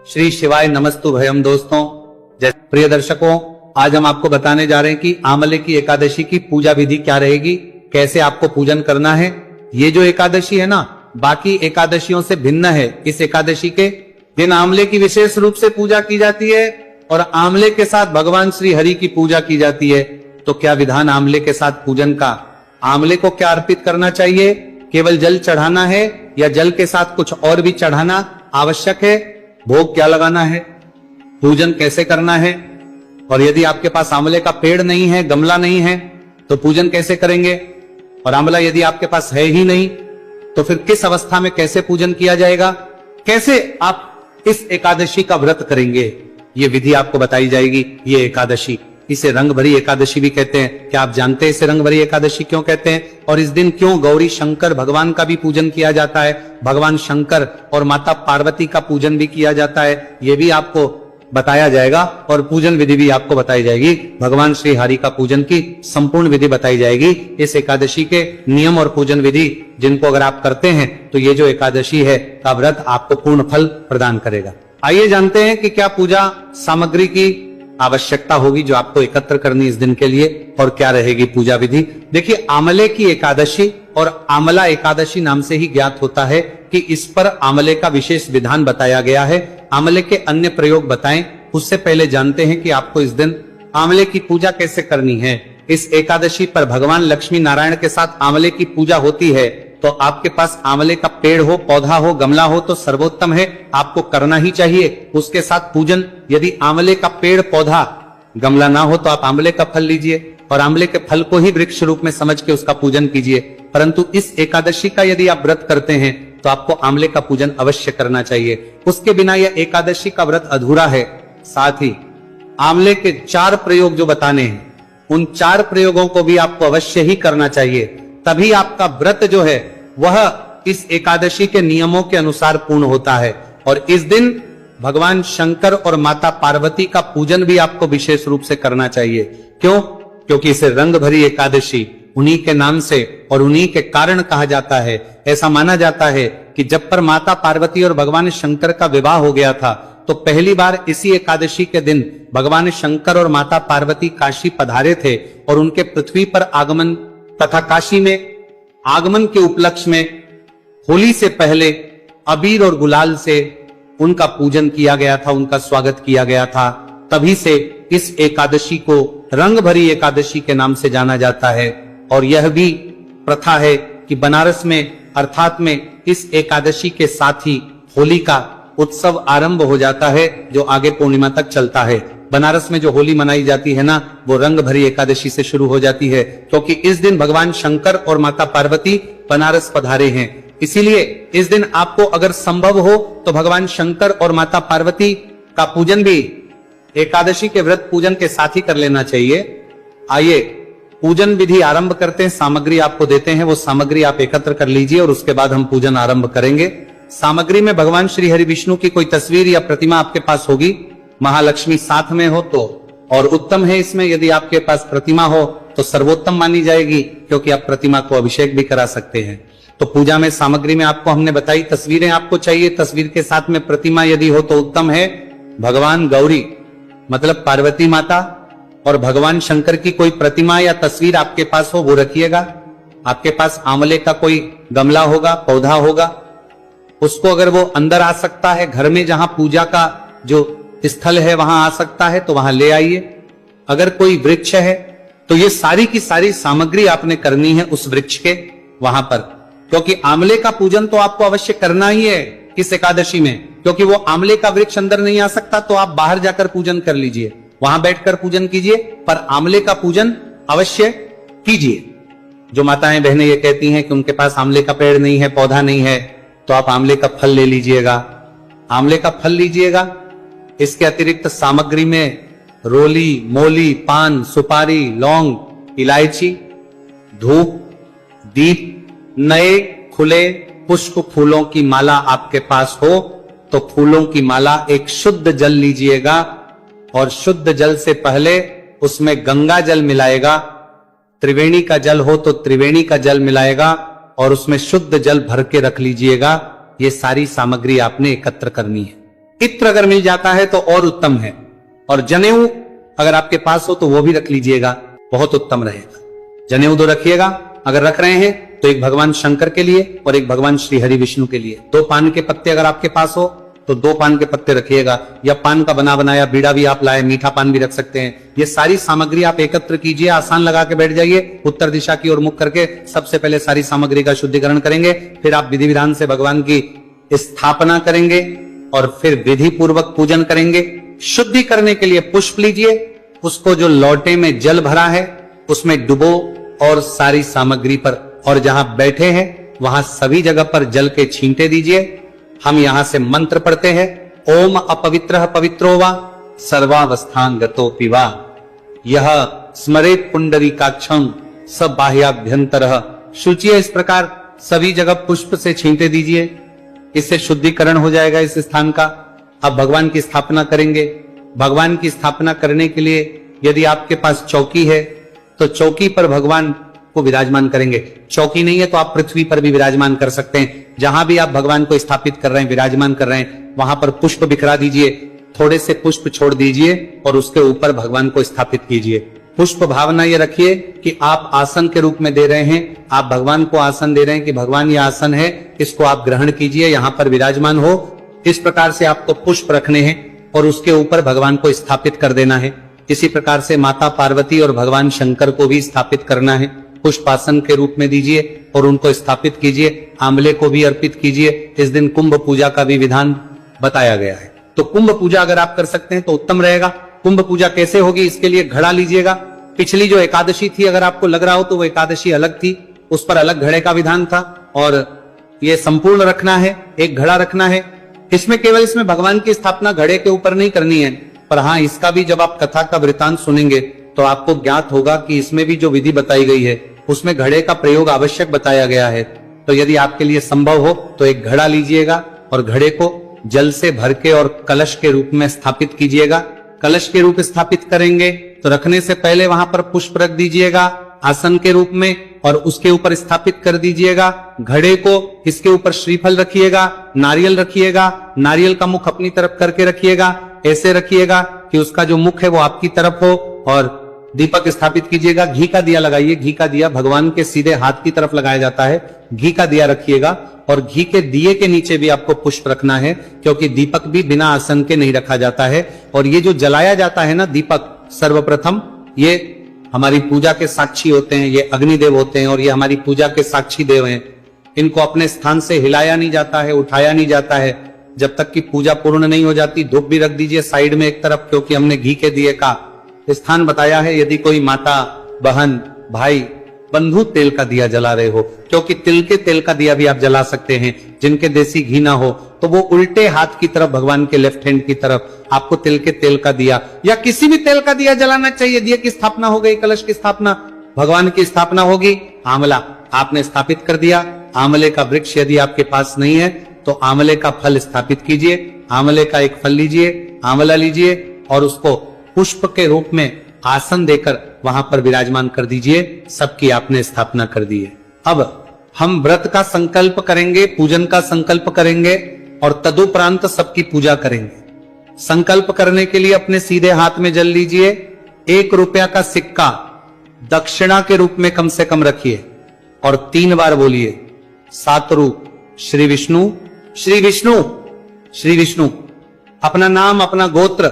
श्री शिवाय नमस्तु भयम। दोस्तों, प्रिय दर्शकों, आज हम आपको बताने जा रहे हैं कि आमले की एकादशी की पूजा विधि क्या रहेगी, कैसे आपको पूजन करना है। ये जो एकादशी है ना, बाकी एकादशियों से भिन्न है। इस एकादशी के दिन आमले की विशेष रूप से पूजा की जाती है और आमले के साथ भगवान श्री हरि की पूजा की जाती है। तो क्या विधान आमले के साथ पूजन का? आमले को क्या अर्पित करना चाहिए? केवल जल चढ़ाना है या जल के साथ कुछ और भी चढ़ाना आवश्यक है? भोग क्या लगाना है? पूजन कैसे करना है? और यदि आपके पास आंवले का पेड़ नहीं है, गमला नहीं है, तो पूजन कैसे करेंगे? और आंवला यदि आपके पास है ही नहीं, तो फिर किस अवस्था में कैसे पूजन किया जाएगा? कैसे आप इस एकादशी का व्रत करेंगे, ये विधि आपको बताई जाएगी। ये एकादशी, इसे रंग भरी एकादशी भी कहते हैं। क्या आप जानते हैं इसे रंग भरी एकादशी क्यों कहते हैं? और इस दिन क्यों गौरी शंकर भगवान का भी पूजन किया जाता है? भगवान शंकर और माता पार्वती का पूजन भी किया जाता है, ये भी आपको बताया जाएगा। और पूजन विधि भी आपको बताई जाएगी। भगवान श्री हरि का पूजन की संपूर्ण विधि बताई जाएगी। इस एकादशी के नियम और पूजन विधि जिनको अगर आप करते हैं तो ये जो एकादशी है का व्रत आपको पूर्ण फल प्रदान करेगा। आइए जानते हैं कि क्या पूजा सामग्री की आवश्यकता होगी जो आपको एकत्र करनी इस दिन के लिए, और क्या रहेगी पूजा विधि। देखिए, आंवले की एकादशी और आंवला एकादशी नाम से ही ज्ञात होता है कि इस पर आंवले का विशेष विधान बताया गया है। आंवले के अन्य प्रयोग बताएं, उससे पहले जानते हैं कि आपको इस दिन आंवले की पूजा कैसे करनी है। इस एकादशी पर भगवान लक्ष्मी नारायण के साथ आंवले की पूजा होती है। तो आपके पास आंवले का पेड़ हो, पौधा हो, गमला हो तो सर्वोत्तम है, आपको करना ही चाहिए। उसके साथ पूजन, यदि आंवले का पेड़, पौधा, गमला ना हो तो आप आंवले का फल लीजिए और आंवले के फल को ही वृक्ष रूप में समझ के उसका पूजन कीजिए। परंतु इस एकादशी का यदि आप व्रत करते हैं तो आपको आंवले का पूजन अवश्य करना चाहिए। उसके बिना यह एकादशी का व्रत अधूरा है। साथ ही आंवले के 4 प्रयोग जो बताने हैं, उन 4 प्रयोगों को भी आपको अवश्य ही करना चाहिए। तभी आपका व्रत जो है वह इस एकादशी के नियमों के अनुसार पूर्ण होता है। और इस दिन भगवान शंकर और माता पार्वती का पूजन भी आपको विशेष रूप से करना चाहिए। क्यों? क्योंकि इसे रंग भरी एकादशी उन्हीं के नाम से और उन्हीं के कारण कहा जाता है। ऐसा माना जाता है कि जब पर माता पार्वती और भगवान शंकर का विवाह हो गया था तो पहली बार इसी एकादशी के दिन भगवान शंकर और माता पार्वती काशी पधारे थे और उनके पृथ्वी पर आगमन तथा काशी में आगमन के उपलक्ष्य में होली से पहले अबीर और गुलाल से उनका पूजन किया गया था, उनका स्वागत किया गया था। तभी से इस एकादशी को रंग भरी एकादशी के नाम से जाना जाता है। और यह भी प्रथा है कि बनारस में अर्थात में इस एकादशी के साथ ही होली का उत्सव आरंभ हो जाता है, जो आगे पूर्णिमा तक चलता है। बनारस में जो होली मनाई जाती है ना, वो रंग भरी एकादशी से शुरू हो जाती है, क्योंकि इस दिन भगवान शंकर और माता पार्वती बनारस पधारे हैं। इसीलिए इस दिन आपको अगर संभव हो तो भगवान शंकर और माता पार्वती का पूजन भी एकादशी के व्रत पूजन के साथ ही कर लेना चाहिए। आइए पूजन विधि आरंभ करते हैं। सामग्री आपको देते हैं, वो सामग्री आप एकत्र कर लीजिए और उसके बाद हम पूजन आरंभ करेंगे। सामग्री में भगवान श्री हरि विष्णु की कोई तस्वीर या प्रतिमा आपके पास होगी। महालक्ष्मी साथ में हो तो और उत्तम है। इसमें यदि आपके पास प्रतिमा हो तो सर्वोत्तम मानी जाएगी, क्योंकि आप प्रतिमा को अभिषेक भी करा सकते हैं। तो पूजा में सामग्री में आपको हमने बताई, तस्वीरें आपको चाहिए, तस्वीर के साथ में प्रतिमा यदि हो तो उत्तम है। भगवान गौरी मतलब पार्वती माता और भगवान शंकर की कोई प्रतिमा या तस्वीर आपके पास हो वो रखिएगा। आपके पास आंवले का कोई गमला होगा, पौधा होगा, उसको अगर वो अंदर आ सकता है, घर में जहां पूजा का जो स्थल है वहां आ सकता है तो वहां ले आइए। अगर कोई वृक्ष है तो ये सारी की सारी सामग्री आपने करनी है उस वृक्ष के वहां पर, क्योंकि आंवले का पूजन तो आपको अवश्य करना ही है इस एकादशी में। क्योंकि वो आंवले का वृक्ष अंदर नहीं आ सकता तो आप बाहर जाकर पूजन कर लीजिए, वहां बैठकर पूजन कीजिए, पर आंवले का पूजन अवश्य कीजिए। जो माताएं बहनें ये कहती हैं कि उनके पास आंवले का पेड़ नहीं है, पौधा नहीं है, तो आप आंवले का फल ले लीजिएगा, आंवले का फल लीजिएगा। इसके अतिरिक्त सामग्री में रोली, मोली, पान, सुपारी, लौंग, इलायची, धूप, दीप, नए खुले पुष्प फूलों की माला आपके पास हो तो फूलों की माला, एक शुद्ध जल लीजिएगा और शुद्ध जल से पहले उसमें गंगा जल मिलाएगा। त्रिवेणी का जल हो तो त्रिवेणी का जल मिलाएगा और उसमें शुद्ध जल भर के रख लीजिएगा। ये सारी सामग्री आपने एकत्र करनी है। इत्र अगर मिल जाता है तो और उत्तम है, और जनेऊ अगर आपके पास हो तो वो भी रख लीजिएगा, बहुत उत्तम रहेगा। जनेऊ 2 रखिएगा। अगर रख रहे हैं तो एक भगवान शंकर के लिए और एक भगवान श्री हरि विष्णु के लिए। 2 पान के पत्ते अगर आपके पास हो तो 2 पान के पत्ते रखिएगा, या पान का बना बनाया बीड़ा भी आप लाए, मीठा पान भी रख सकते हैं। ये सारी सामग्री आप एकत्र कीजिए, आसान लगा के बैठ जाइए, उत्तर दिशा की ओर मुख करके सबसे पहले सारी सामग्री का शुद्धिकरण करेंगे, फिर आप विधि विधान से भगवान की स्थापना करेंगे और फिर विधि पूर्वक पूजन करेंगे। शुद्धि करने के लिए पुष्प लीजिए, उसको जो लोटे में जल भरा है उसमें डुबो और सारी सामग्री पर, और जहां बैठे हैं वहां सभी जगह पर जल के छींटे दीजिए। हम यहां से मंत्र पढ़ते हैं, ओम अपवित्रः पवित्रो वा सर्वावस्थान गतोऽपि वा यह स्मरेत पुंडरीकाक्षं स बाह्याभ्यंतरः शुचि। इस प्रकार सभी जगह पुष्प से छींटे दीजिए, इससे शुद्धिकरण हो जाएगा इस स्थान का। अब भगवान की स्थापना करेंगे। भगवान की स्थापना करने के लिए यदि आपके पास चौकी है तो चौकी पर भगवान को विराजमान करेंगे। चौकी नहीं है तो आप पृथ्वी पर भी विराजमान कर सकते हैं। जहां भी आप भगवान को स्थापित कर रहे हैं, विराजमान कर रहे हैं, वहां पर पुष्प बिखरा दीजिए, थोड़े से पुष्प छोड़ दीजिए और उसके ऊपर भगवान को स्थापित कीजिए। पुष्प भावना ये रखिए कि आप आसन के रूप में दे रहे हैं, आप भगवान को आसन दे रहे हैं कि भगवान ये आसन है, इसको आप ग्रहण कीजिए, यहां पर विराजमान हो। इस प्रकार से आपको पुष्प रखने हैं और उसके ऊपर भगवान को स्थापित कर देना है। इसी प्रकार से माता पार्वती और भगवान शंकर को भी स्थापित करना है। पुष्पासन के रूप में दीजिए और उनको स्थापित कीजिए। आंवले को भी अर्पित कीजिए। इस दिन कुंभ पूजा का भी विधान बताया गया है, तो कुंभ पूजा अगर आप कर सकते हैं तो उत्तम रहेगा। कुंभ पूजा कैसे होगी, इसके लिए घड़ा लीजिएगा। पिछली जो एकादशी थी, अगर आपको लग रहा हो तो वो एकादशी अलग थी, उस पर अलग घड़े का विधान था, और ये संपूर्ण रखना है, एक घड़ा रखना है। इसमें केवल इसमें भगवान की स्थापना घड़े के ऊपर नहीं करनी है, पर हाँ, इसका भी जब आप कथा का वृतांत सुनेंगे तो आपको ज्ञात होगा कि इसमें भी जो विधि बताई गई है उसमें घड़े का प्रयोग आवश्यक बताया गया है। तो यदि आपके लिए संभव हो तो एक घड़ा लीजिएगा और घड़े को जल से भर के और कलश के रूप में स्थापित कीजिएगा। कलश के रूप स्थापित करेंगे तो रखने से पहले वहां पर पुष्प रख दीजिएगा आसन के रूप में, और उसके ऊपर स्थापित कर दीजिएगा घड़े को। इसके ऊपर श्रीफल रखिएगा, नारियल रखिएगा, नारियल का मुख अपनी तरफ करके रखिएगा, ऐसे रखिएगा कि उसका जो मुख है वो आपकी तरफ हो, और दीपक स्थापित कीजिएगा। घी का दिया लगाइए। घी का दिया भगवान के सीधे हाथ की तरफ लगाया जाता है। घी का दिया रखिएगा, और घी के दिए के नीचे भी आपको पुष्प रखना है, क्योंकि दीपक भी बिना आसन के नहीं रखा जाता है। और ये जो जलाया जाता है ना दीपक, सर्वप्रथम ये हमारी पूजा के साक्षी होते हैं, ये अग्निदेव होते हैं और ये हमारी पूजा के साक्षी देव हैं। इनको अपने स्थान से हिलाया नहीं जाता है, उठाया नहीं जाता है जब तक कि पूजा पूर्ण नहीं हो जाती। धूप भी रख दीजिए साइड में एक तरफ, क्योंकि हमने घी के दिए का स्थान बताया है। यदि कोई माता, बहन, भाई, बंधु तेल का दिया जला रहे हो, क्योंकि तिल के तेल का दिया भी आप जला सकते हैं, जिनके देसी घी ना हो तो वो उल्टे हाथ की तरफ, भगवान के लेफ्ट हैंड की तरफ आपको तिल के तेल का दिया या किसी भी तेल का दिया जलाना चाहिए। दिया की स्थापना हो गई, कलश की स्थापना, भगवान की स्थापना होगी। आंवला आपने स्थापित कर दिया। आंवले का वृक्ष यदि आपके पास नहीं है तो आंवले का फल स्थापित कीजिए। आंवले का एक फल लीजिए, आंवला लीजिए, और उसको पुष्प के रूप में आसन देकर वहां पर विराजमान कर दीजिए। सबकी आपने स्थापना कर दी है। अब हम व्रत का संकल्प करेंगे, पूजन का संकल्प करेंगे, और तदुपरांत सबकी पूजा करेंगे। संकल्प करने के लिए अपने सीधे हाथ में जल लीजिए। 1 रुपया का सिक्का दक्षिणा के रूप में कम से कम रखिए और 3 बार बोलिए, सातरूप श्री विष्णु, श्री विष्णु, श्री विष्णु। अपना नाम, अपना गोत्र,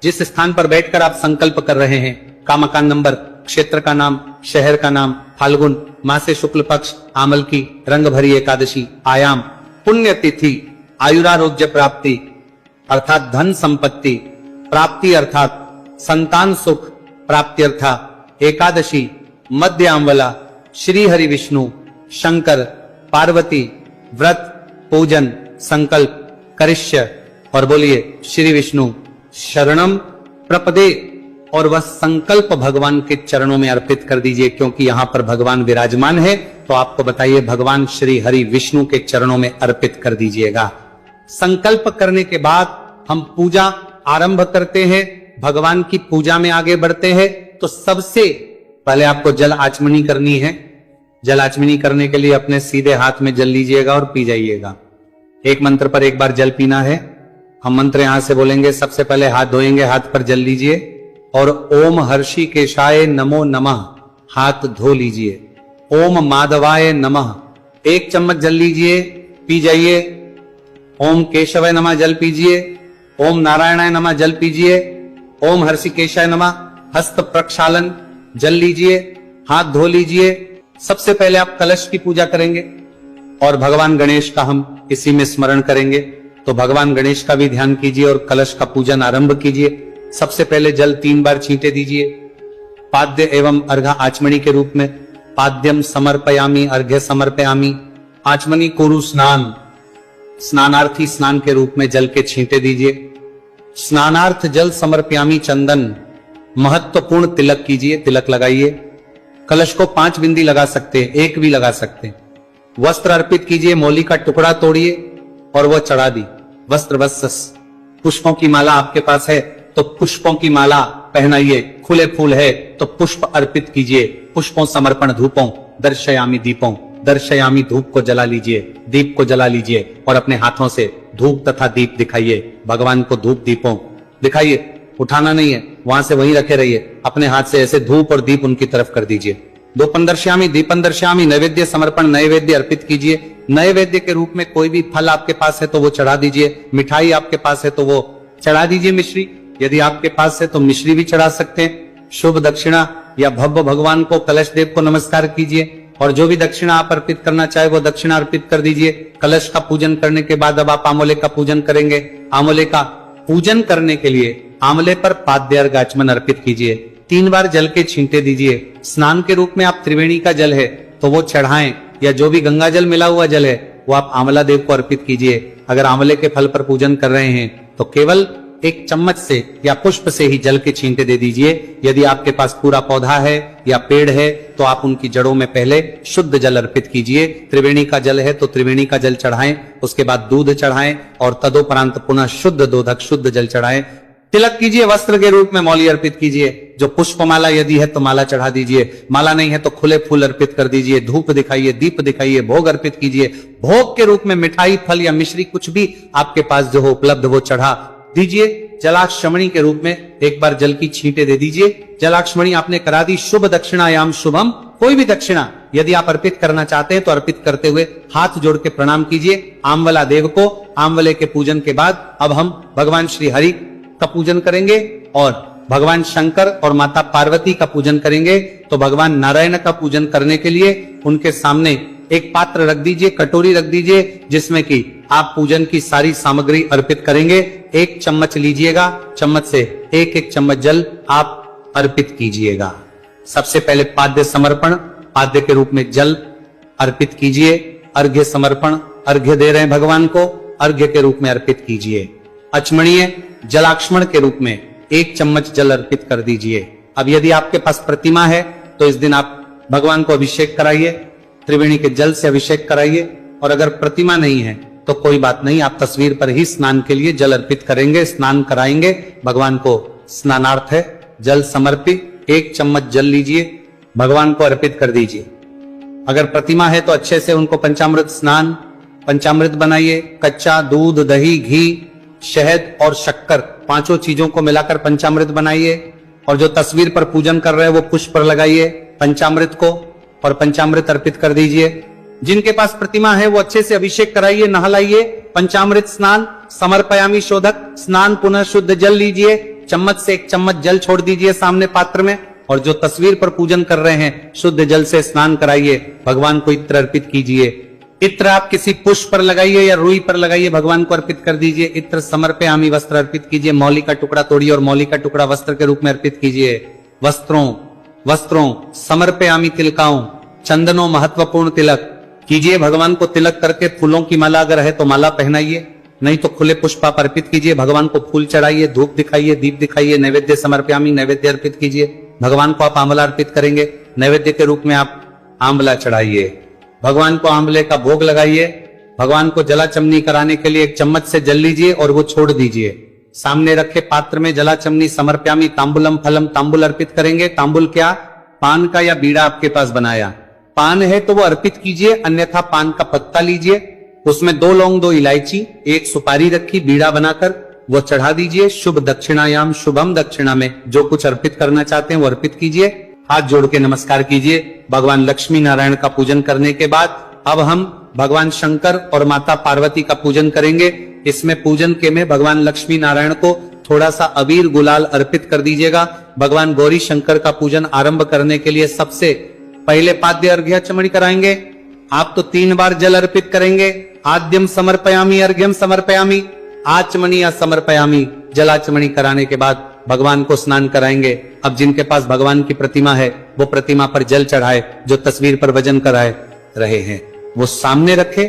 जिस स्थान पर बैठकर आप संकल्प कर रहे हैं, का मकान नंबर, क्षेत्र का नाम, शहर का नाम, फाल्गुन मासे शुक्ल पक्ष, आमल की रंग भरी एकादशी, आयाम, पुण्य तिथि, आयुरारोग्य प्राप्ति अर्थात धन संपत्ति प्राप्ति अर्थात संतान सुख प्राप्ति अर्थात एकादशी, मध्य आंवला, श्री हरि विष्णु, शंकर, पार्वती, व्रत, पूजन, संकल्प, करिष्य, और बोलिए श्री विष्णु शरणम प्रपदे, और वह संकल्प भगवान के चरणों में अर्पित कर दीजिए, क्योंकि यहां पर भगवान विराजमान है। तो आपको बताइए, भगवान श्री हरि विष्णु के चरणों में अर्पित कर दीजिएगा। संकल्प करने के बाद हम पूजा आरंभ करते हैं, भगवान की पूजा में आगे बढ़ते हैं। तो सबसे पहले आपको जल आचमनी करनी है। जल आचमनी करने के लिए अपने सीधे हाथ में जल लीजिएगा और पी जाइएगा। एक मंत्र पर एक बार जल पीना है। हम मंत्र यहां से बोलेंगे। सबसे पहले हाथ धोएंगे, हाथ पर जल लीजिए और ओम हर्षिकेशाय नमो नमः हाथ धो लीजिए। ओम माधवाय नमः 1 चम्मच जल लीजिए, पी जाइए। ओम केशवाय नमः जल पीजिए। ओम नारायणाय नमः जल पीजिए। ओम हर्षिकेशाय नमः हस्त प्रक्षालन जल लीजिए, हाथ धो लीजिए। सबसे पहले आप कलश की पूजा करेंगे और भगवान गणेश का हम इसी में स्मरण करेंगे। तो भगवान गणेश का भी ध्यान कीजिए और कलश का पूजन आरंभ कीजिए। सबसे पहले जल 3 बार छींटे दीजिए। पाद्य एवं अर्घ आचमनी के रूप में पाद्यम समर्पयामी, अर्घ्य समर्पयामी। आचमनी कुरु स्नान, स्नानार्थी स्नान के रूप में जल के छींटे दीजिए। स्नानार्थ जल समर्पयामी चंदन, महत्वपूर्ण तिलक कीजिए, तिलक लगाइए। कलश को 5 बिंदी लगा सकते हैं, 1 भी लगा सकते हैं। वस्त्र अर्पित कीजिए, मौली का टुकड़ा तोड़िए और वह चढ़ा दी। वस्त्र वस्स, पुष्पों की माला आपके पास है तो पुष्पों की माला पहनाइए। खुले फूल है तो पुष्प अर्पित कीजिए। पुष्पों समर्पण धूपों, दर्शयामी दीपों, दर्शयामी धूप को जला लीजिए, दीप को जला लीजिए और अपने हाथों से धूप तथा दीप दिखाइए। भगवान को धूप दीपों दिखाइए, उठाना नहीं है, वहां से वहीं रखे रहिए। अपने हाथ से ऐसे धूप और दीप उनकी तरफ कर दीजिए। धूपं दर्शयामी, दीपं दर्शयामी। नैवेद्य समर्पण, नैवेद्य अर्पित कीजिए। नैवेद्य के रूप में कोई भी फल आपके पास है तो वो चढ़ा दीजिए। मिठाई आपके पास है तो वो चढ़ा दीजिए। मिश्री यदि आपके पास है तो मिश्री भी चढ़ा सकते हैं। शुभ दक्षिणा या भव्य भगवान को, कलश देव को नमस्कार कीजिए और जो भी दक्षिणा आप अर्पित करना चाहे वो दक्षिणा अर्पित कर दीजिए। कलश का पूजन करने के बाद अब आप आंवले का पूजन करेंगे। आंवले का पूजन करने के लिए आंवले पर पाद्य अर्घ आचमन अर्पित कीजिए। 3 बार जल के छींटे दीजिए। स्नान के रूप में आप त्रिवेणी का जल है तो वो चढ़ाएं या जो भी गंगा जल मिला हुआ जल है वो आप आंवला देव को अर्पित कीजिए। अगर आंवले के फल पर पूजन कर रहे हैं तो केवल 1 चम्मच से या पुष्प से ही जल के छींटे दे दीजिए। यदि आपके पास पूरा पौधा है या पेड़ है तो आप उनकी जड़ों में पहले शुद्ध जल अर्पित कीजिए। त्रिवेणी का जल है तो त्रिवेणी का जल चढ़ाएं, उसके बाद दूध चढ़ाएं और तदोपरांत पुनः शुद्ध दोधक शुद्ध जल चढ़ाएं। तिलक कीजिए, वस्त्र के रूप में मौली अर्पित कीजिए। जो पुष्प माला यदि है तो माला चढ़ा दीजिए, माला नहीं है तो खुले फूल अर्पित कर दीजिए। धूप दिखाइए, दीप दिखाइए, भोग अर्पित कीजिए। भोग के रूप में मिठाई, फल या मिश्री कुछ भी आपके पास जो हो उपलब्ध वो चढ़ा दीजिए। जलाक्षमणी के रूप में 1 बार जल की छींटे दे दीजिए। जलाक्षमणी आपने करा दी। शुभ दक्षिणायाम शुभम, कोई भी दक्षिणा यदि आप अर्पित करना चाहते हैं तो अर्पित करते हुए हाथ जोड़ के प्रणाम कीजिए आंवला देव को। आंवले के पूजन के बाद अब हम भगवान श्री हरि का पूजन करेंगे और भगवान शंकर और माता पार्वती का पूजन करेंगे। तो भगवान नारायण का पूजन करने के लिए उनके सामने एक पात्र रख दीजिए, कटोरी रख दीजिए जिसमें कि आप पूजन की सारी सामग्री अर्पित करेंगे। 1 चम्मच लीजिएगा, चम्मच से 1-1 चम्मच जल आप अर्पित कीजिएगा। सबसे पहले पाद्य समर्पण, पाद्य के रूप में जल अर्पित कीजिए। अर्घ्य समर्पण, अर्घ्य दे रहे हैं भगवान को, अर्घ्य के रूप में अर्पित कीजिए। अचमणीय जलाक्ष्मण के रूप में 1 चम्मच जल अर्पित कर दीजिए। अब यदि आपके पास प्रतिमा है तो इस दिन आप भगवान को अभिषेक कराइए, त्रिवेणी के जल से अभिषेक कराइए। और अगर प्रतिमा नहीं है तो कोई बात नहीं, आप तस्वीर पर ही स्नान के लिए जल अर्पित करेंगे, स्नान कराएंगे। भगवान को स्नानार्थ है जल समर्पित। 1 चम्मच जल लीजिए, भगवान को अर्पित कर दीजिए। अगर प्रतिमा है तो अच्छे से उनको पंचामृत स्नान, पंचामृत बनाइए। कच्चा दूध, दही, घी, शहद और शक्कर, 5 चीजों को मिलाकर पंचामृत बनाइए। और जो तस्वीर पर पूजन कर रहे हैं वो पुष्प पर लगाइए पंचामृत को और पंचामृत अर्पित कर दीजिए। जिनके पास प्रतिमा है वो अच्छे से अभिषेक कराइए, नहलाइए। पंचामृत स्नान, समर्पयामी शोधक स्नान, पुनः शुद्ध जल लीजिए। चम्मच से 1 चम्मच जल छोड़ दीजिए सामने पात्र में। और जो तस्वीर पर पूजन कर रहे हैं शुद्ध जल से स्नान कराइए। भगवान को इत्र अर्पित कीजिए। इत्र आप किसी पुष्प पर लगाइए या रुई पर लगाइए, भगवान को अर्पित कर दीजिए। इत्र समर्पयामी, वस्त्र अर्पित कीजिए। मौली का टुकड़ा तोड़िए और मौली का टुकड़ा वस्त्र के रूप में अर्पित कीजिए। वस्त्रों समर्पयामी, तिलकाओं, चंदनों, महत्वपूर्ण तिलक कीजिए। भगवान को तिलक करके फूलों की माला अगर है तो माला पहनाइए, नहीं तो खुले पुष्प आप अर्पित कीजिए। भगवान को फूल चढ़ाइए, धूप दिखाइए, दीप दिखाइए। नैवेद्य समर्पयामी, नैवेद्य अर्पित कीजिए। भगवान को आप आंवला अर्पित करेंगे, नैवेद्य के रूप में आप आंवला चढ़ाइए। भगवान को आंवले का भोग लगाइए। भगवान को जलाचमनी कराने के लिए 1 चम्मच से जल लीजिए और वो छोड़ दीजिए। सामने रखे पात्र में जलाचमनी समर्पयामी तांबुलम फलम, तांबुल अर्पित करेंगे। तांबुल क्या? पान का या बीड़ा आपके पास बनाया पान है तो वो अर्पित कीजिए, अन्यथा पान का पत्ता लीजिए, उसमें 2 लौंग, 2 इलायची, 1 सुपारी रखी बीड़ा बनाकर, वो चढ़ा दीजिए। शुभ दक्षिणायाम शुभम दक्षिणा में जो कुछ अर्पित करना चाहते हैं वो अर्पित कीजिए। हाथ जोड़ के नमस्कार कीजिए। भगवान लक्ष्मी नारायण का पूजन करने के बाद अब हम भगवान शंकर और माता पार्वती का पूजन करेंगे। इसमें पूजन के में भगवान लक्ष्मी नारायण को थोड़ा सा अबीर गुलाल अर्पित कर दीजिएगा। भगवान गौरी शंकर का पूजन आरंभ करने के लिए सबसे पहले पाद्य अर्घ्याचमनी कराएंगे। आप तो 3 बार जल अर्पित करेंगे। आद्यम समर्पयामी, अर्घ्यम समर्पयामी, आचमनी या समर्पयामी। जलाचमनी कराने के बाद भगवान को स्नान कराएंगे। अब जिनके पास भगवान की प्रतिमा है वो प्रतिमा पर जल चढ़ाए, जो तस्वीर पर वजन कराए रहे हैं वो सामने रखे।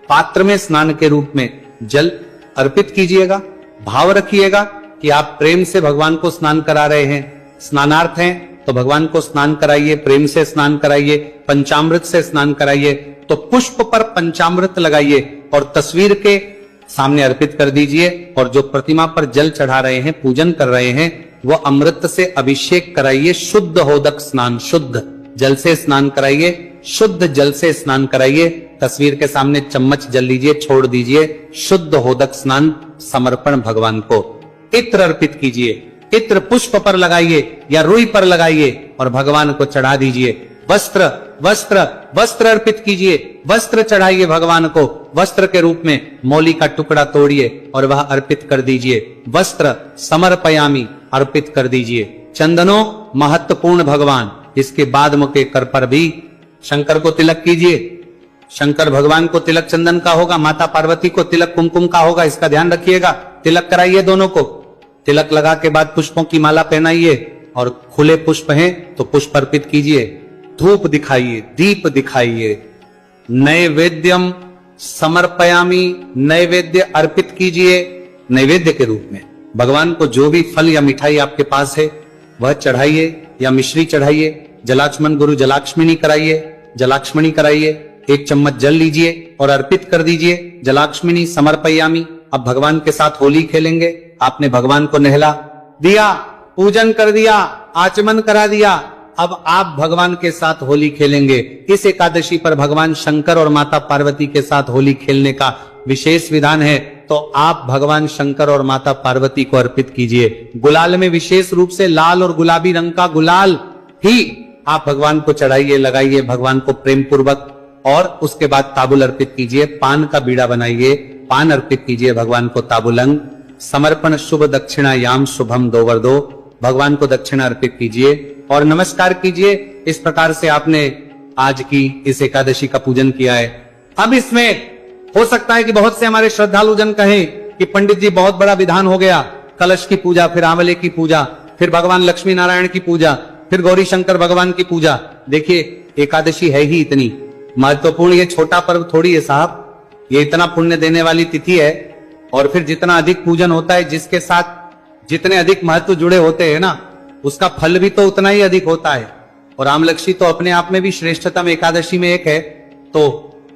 पात्र में स्नान के रूप में जल अर्पित कीजिएगा। भाव रखिएगा कि आप प्रेम से भगवान को स्नान करा रहे हैं। स्नानार्थ हैं तो भगवान को स्नान कराइए, प्रेम से स्नान कराइए, पंचामृत से स्नान कराइए। तो पुष्प पर पंचामृत लगाइए और तस्वीर के सामने अर्पित कर दीजिए। और जो प्रतिमा पर जल चढ़ा रहे हैं, पूजन कर रहे हैं, वो अमृत से अभिषेक कराइए। शुद्ध होदक स्नान, शुद्ध जल से स्नान कराइए, शुद्ध जल से स्नान कराइए। तस्वीर के सामने चम्मच जल लीजिए, छोड़ दीजिए। शुद्ध होदक स्नान समर्पण भगवान को। इत्र अर्पित कीजिए। इत्र पुष्प पर लगाइए या रुई पर लगाइए और भगवान को चढ़ा दीजिए। वस्त्र वस्त्र वस्त्र अर्पित कीजिए। वस्त्र चढ़ाइए भगवान को। वस्त्र के रूप में मौली का टुकड़ा तोड़िए और वह अर्पित कर दीजिए। वस्त्र समर्पयामी अर्पित कर दीजिए। चंदनो महत्वपूर्ण भगवान। इसके बाद मुके कर पर भी शंकर को तिलक कीजिए। शंकर भगवान को तिलक चंदन का होगा, माता पार्वती को तिलक कुमकुम का होगा। इसका ध्यान रखिएगा। तिलक कराइए दोनों को। तिलक लगा के बाद पुष्पों की माला पहनाइए और खुले पुष्प हैं तो पुष्प अर्पित कीजिए। धूप दिखाइए, दीप दिखाइए। नैवेद्यम समर्पयामी, नैवेद्य अर्पित कीजिए। नैवेद्य के रूप में भगवान को जो भी फल या मिठाई आपके पास है वह चढ़ाइए या मिश्री चढ़ाइए। जलाचमन गुरु जलाक्ष्मणी कराइए, जलाक्ष्मणी कराइए। 1 चम्मच जल लीजिए और अर्पित कर दीजिए। जलाक्ष्मणी समर्पयामी। अब भगवान के साथ होली खेलेंगे। आपने भगवान को नहला दिया, पूजन कर दिया, आचमन करा दिया। अब आप भगवान के साथ होली खेलेंगे। इस एकादशी पर भगवान शंकर और माता पार्वती के साथ होली खेलने का विशेष विधान है। तो आप भगवान शंकर और माता पार्वती को अर्पित कीजिए। गुलाल में विशेष रूप से लाल और गुलाबी रंग का गुलाल ही आप भगवान को चढ़ाइए, लगाइए भगवान को प्रेम पूर्वक। और उसके बाद ताबुल अर्पित कीजिए। पान का बीड़ा बनाइए, पान अर्पित कीजिए भगवान को। ताबुलंग समर्पण शुभ दक्षिणायाम शुभम दोवर दो। भगवान को दक्षिणा अर्पित कीजिए और नमस्कार कीजिए। इस प्रकार से आपने आज की इस एकादशी का पूजन किया है। अब इसमें हो सकता है कि बहुत से हमारे श्रद्धालु जन कहें कि पंडित जी बहुत बड़ा विधान हो गया। कलश की पूजा, फिर आंवले की पूजा, फिर भगवान लक्ष्मी नारायण की पूजा, फिर गौरी शंकर भगवान की पूजा। देखिए एकादशी है ही इतनी महत्वपूर्ण, ये छोटा पर्व थोड़ी है साहब। ये इतना पुण्य देने वाली तिथि है। और फिर जितना अधिक पूजन होता है, जिसके साथ जितने अधिक महत्व जुड़े होते हैं ना, उसका फल भी तो उतना ही अधिक होता है। और आमलक्षी तो अपने आप में भी श्रेष्ठतम एकादशी में एक है। तो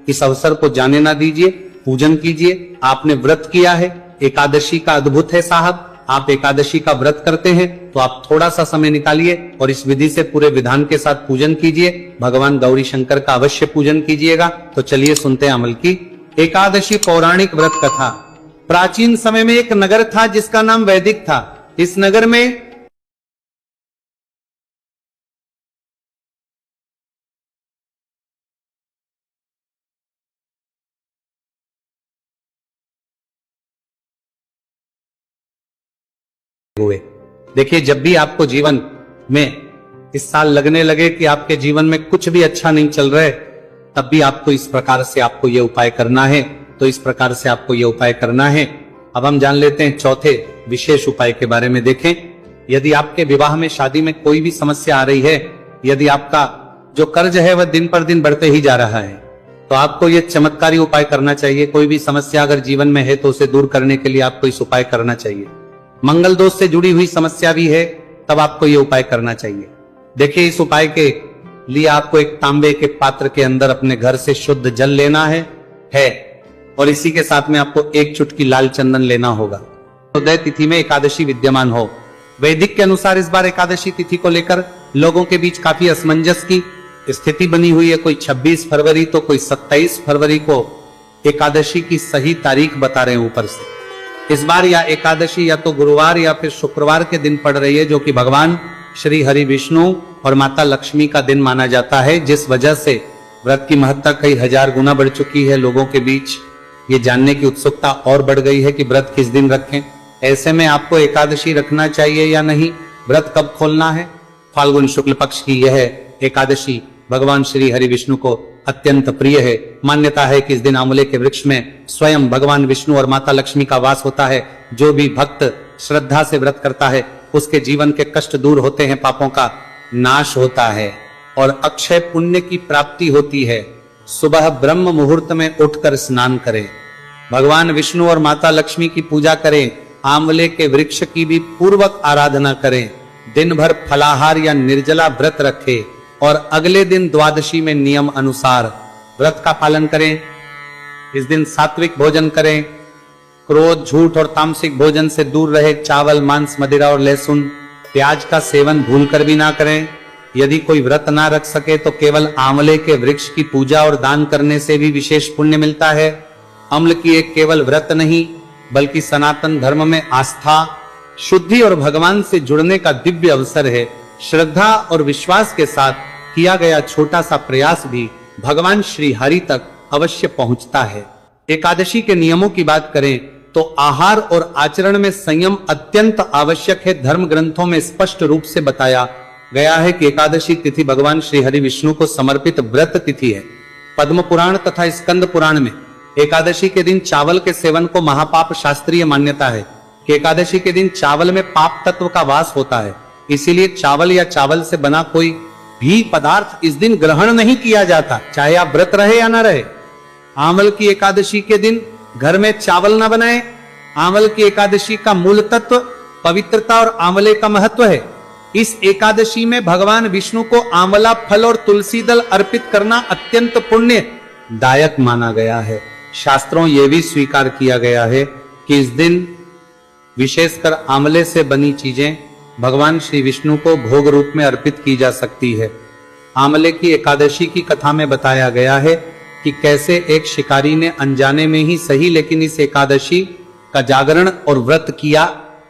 इस अवसर को जाने ना दीजिए, पूजन कीजिए। आपने व्रत किया है, एकादशी का अद्भुत है साहब। आप एकादशी का व्रत करते हैं तो आप थोड़ा सा समय निकालिए और इस विधि से पूरे विधान के साथ पूजन कीजिए। भगवान गौरी शंकर का अवश्य पूजन कीजिएगा। तो चलिए सुनते हैं अमल की एकादशी पौराणिक व्रत कथा। प्राचीन समय में एक नगर था जिसका नाम वैदिक था। इस नगर में हुए। देखिए जब भी आपको जीवन में इस साल लगने लगे कि आपके जीवन में कुछ भी अच्छा नहीं चल रहा है, तब भी आपको इस प्रकार से आपको यह उपाय करना है। तो इस प्रकार से आपको यह उपाय करना है। अब हम जान लेते हैं चौथे विशेष उपाय के बारे में। देखें, यदि आपके विवाह में, शादी में कोई भी समस्या आ रही है, यदि आपका जो कर्ज है वह दिन पर दिन बढ़ते ही जा रहा है, तो आपको यह चमत्कारी उपाय करना चाहिए। कोई भी समस्या अगर जीवन में है तो उसे दूर करने के लिए आपको इस उपाय करना चाहिए। मंगल दोष से जुड़ी हुई समस्या भी है तब आपको यह उपाय करना चाहिए। देखिए इस उपाय के लिए आपको एक तांबे के पात्र के अंदर अपने घर से शुद्ध जल लेना है और इसी के साथ में आपको 1 चुटकी लाल चंदन लेना होगा। उदय तिथि में एकादशी विद्यमान हो। वैदिक के अनुसार इस बार एकादशी तिथि को लेकर लोगों के बीच काफी असमंजस की स्थिति बनी हुई है। कोई 26 फरवरी तो कोई 27 फरवरी को एकादशी की सही तारीख बता रहे हैं ऊपर से। इस बार या एकादशी या तो गुरुवार या फिर शुक्रवार के दिन पड़ रही है, जो कि भगवान श्री हरि विष्णु और माता लक्ष्मी का दिन माना जाता है, जिस वजह से व्रत की महत्ता कई हजार गुना बढ़ चुकी है। लोगों के बीच ये जानने की उत्सुकता और बढ़ गई है कि व्रत किस दिन रखें। ऐसे में आपको एकादशी रखना चाहिए या नहीं, व्रत कब खोलना है। फाल्गुन शुक्ल पक्ष की यह एकादशी भगवान श्री हरि विष्णु को अत्यंत प्रिय है। मान्यता है कि इस दिन आंवले के वृक्ष में स्वयं भगवान विष्णु और माता लक्ष्मी का वास होता है। जो भी भक्त श्रद्धा से व्रत करता है उसके जीवन के कष्ट दूर होते हैं, पापों का नाश होता है और अक्षय पुण्य की प्राप्ति होती है। सुबह ब्रह्म मुहूर्त में उठकर स्नान करें, भगवान विष्णु और माता लक्ष्मी की पूजा करें, आंवले के वृक्ष की भी पूर्वक आराधना करें, दिन भर फलाहार या निर्जला व्रत रखें और अगले दिन द्वादशी में नियम अनुसार व्रत का पालन करें। इस दिन सात्विक भोजन करें, क्रोध, झूठ और तामसिक भोजन से दूर रहे। चावल, मांस, मदिरा और लहसुन, प्याज का सेवन भूलकर भी ना करें। यदि कोई व्रत ना रख सके तो केवल आंवले के वृक्ष की पूजा और दान करने से भी विशेष पुण्य मिलता है। अम्ल की एक केवल व्रत नहीं बल्कि सनातन धर्म में आस्था, शुद्धि और भगवान से जुड़ने का दिव्य अवसर है। श्रद्धा और विश्वास के साथ किया गया छोटा सा प्रयास भी भगवान श्री हरि तक अवश्य पहुंचता है। एकादशी के नियमों की बात करें तो आहार और आचरण में संयम अत्यंत आवश्यक है। धर्म ग्रंथों में स्पष्ट रूप से बताया गया है कि एकादशी तिथि भगवान श्री हरि विष्णु को समर्पित व्रत तिथि है। पद्म पुराण तथा स्कंद पुराण में एकादशी के दिन चावल के सेवन को महापाप शास्त्रीय मान्यता है कि एकादशी के दिन चावल में पाप तत्व का वास होता है, इसीलिए चावल या चावल से बना कोई भी पदार्थ इस दिन ग्रहण नहीं किया जाता, चाहे आप व्रत रहे या ना रहे। आंवल की एकादशी के दिन घर में चावल न बनाए। आंवल की एकादशी का मूल तत्व पवित्रता और आंवले का महत्व है। इस एकादशी में भगवान विष्णु को आंवला फल और तुलसी दल अर्पित करना अत्यंत पुण्यदायक माना गया है। शास्त्रों ये भी स्वीकार किया गया है कि इस दिन विशेषकर आंवले से बनी चीजें भगवान श्री विष्णु को भोग रूप में अर्पित की जा सकती है। आंवले की एकादशी की कथा में बताया गया है कि कैसे एक शिकारी ने अनजाने में ही सही लेकिन इस एकादशी का जागरण और व्रत किया,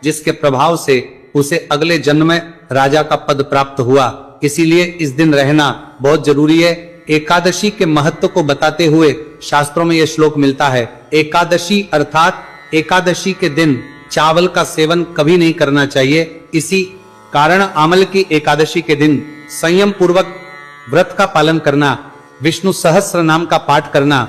जिसके प्रभाव से उसे अगले जन्म में राजा का पद प्राप्त हुआ। इसीलिए इस दिन रहना बहुत जरूरी है। एकादशी के महत्व को बताते हुए शास्त्रों में यह श्लोक मिलता है, एकादशी अर्थात एकादशी के दिन चावल का सेवन कभी नहीं करना चाहिए। इसी कारण आंवल की एकादशी के दिन संयम पूर्वक व्रत का पालन करना, विष्णु सहस्त्र नाम का पाठ करना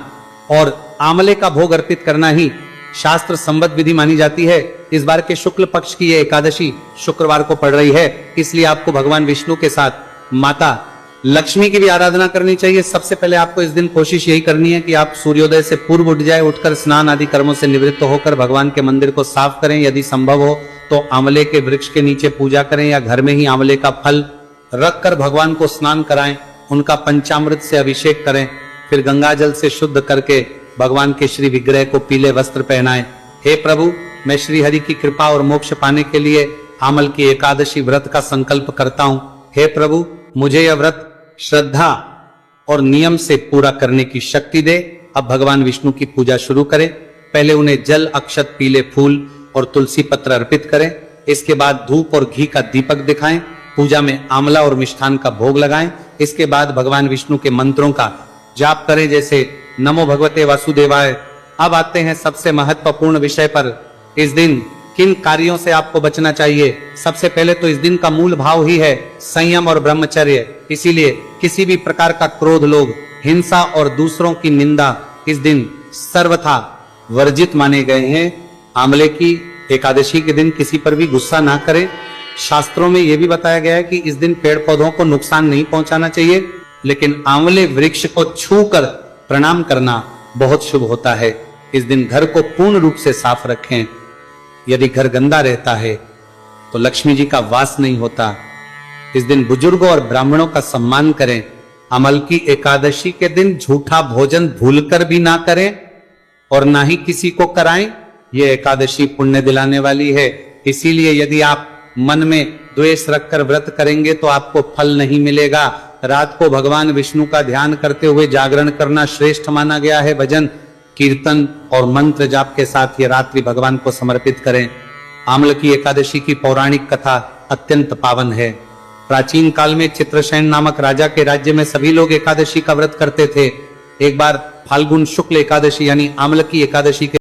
और आंवले का भोग अर्पित करना ही शास्त्र संबद्ध विधि मानी जाती है। इस बार के शुक्ल पक्ष की यह एकादशी शुक्रवार को पड़ रही है, इसलिए आपको भगवान विष्णु के साथ माता लक्ष्मी की भी आराधना करनी चाहिए। सबसे पहले आपको इस दिन कोशिश यही करनी है कि आप सूर्योदय से पूर्व उठ जाए, उठकर स्नान आदि कर्मों से निवृत्त होकर भगवान के मंदिर को साफ करें। यदि संभव हो तो आंवले के वृक्ष के नीचे पूजा करें या घर में ही आंवले का फल रखकर भगवान को स्नान कराएं, उनका पंचामृत से अभिषेक करें, फिर गंगा जल से शुद्ध करके भगवान के श्री विग्रह को पीले वस्त्र पहनाएं। हे प्रभु, मैं श्री हरि की कृपा और मोक्ष पाने के लिए आंवल की एकादशी व्रत का संकल्प करता हूं। हे प्रभु, मुझे यह व्रत श्रद्धा और नियम से पूरा करने की शक्ति दे। अब भगवान विष्णु की पूजा शुरू करें। पहले उन्हें जल, अक्षत, पीले फूल और तुलसी पत्र अर्पित करें। इसके बाद धूप और घी का दीपक दिखाएं। पूजा में आंवला और मिष्ठान का भोग लगाएं। इसके बाद भगवान विष्णु के मंत्रों का जाप करें, जैसे नमो भगवते वासुदेवाय। अब आते हैं सबसे महत्वपूर्ण विषय पर। इस दिन किन कार्यों से आपको बचना चाहिए। सबसे पहले तो इस दिन का मूल भाव ही है संयम और ब्रह्मचर्य। इसीलिए किसी भी प्रकार का क्रोध, लोभ, हिंसा और दूसरों की निंदा इस दिन सर्वथा वर्जित माने गए हैं। आंवले की एकादशी के दिन किसी पर भी गुस्सा ना करें। शास्त्रों में यह भी बताया गया है कि इस दिन पेड़ पौधों को नुकसान नहीं पहुंचाना चाहिए, लेकिन आंवले वृक्ष को छूकर प्रणाम करना बहुत शुभ होता है। इस दिन घर को पूर्ण रूप से साफ रखें। यदि घर गंदा रहता है तो लक्ष्मी जी का वास नहीं होता। इस दिन बुजुर्गों और ब्राह्मणों का सम्मान करें। आंवल की एकादशी के दिन झूठा भोजन भूलकर भी ना करें और ना ही किसी को कराएं। यह एकादशी पुण्य दिलाने वाली है। इसीलिए यदि आप मन में द्वेष रखकर व्रत करेंगे तो आपको फल नहीं मिलेगा। रात को भगवान विष्णु का ध्यान करते हुए जागरण करना श्रेष्ठ माना गया है। भजन कीर्तन और मंत्र जाप के साथ ये रात्रि भगवान को समर्पित करें। आम्ल की एकादशी की पौराणिक कथा अत्यंत पावन है। प्राचीन काल में चित्रसेन नामक राजा के राज्य में सभी लोग एकादशी का व्रत करते थे। एक बार फाल्गुन शुक्ल एकादशी यानी आम्ल की एकादशी के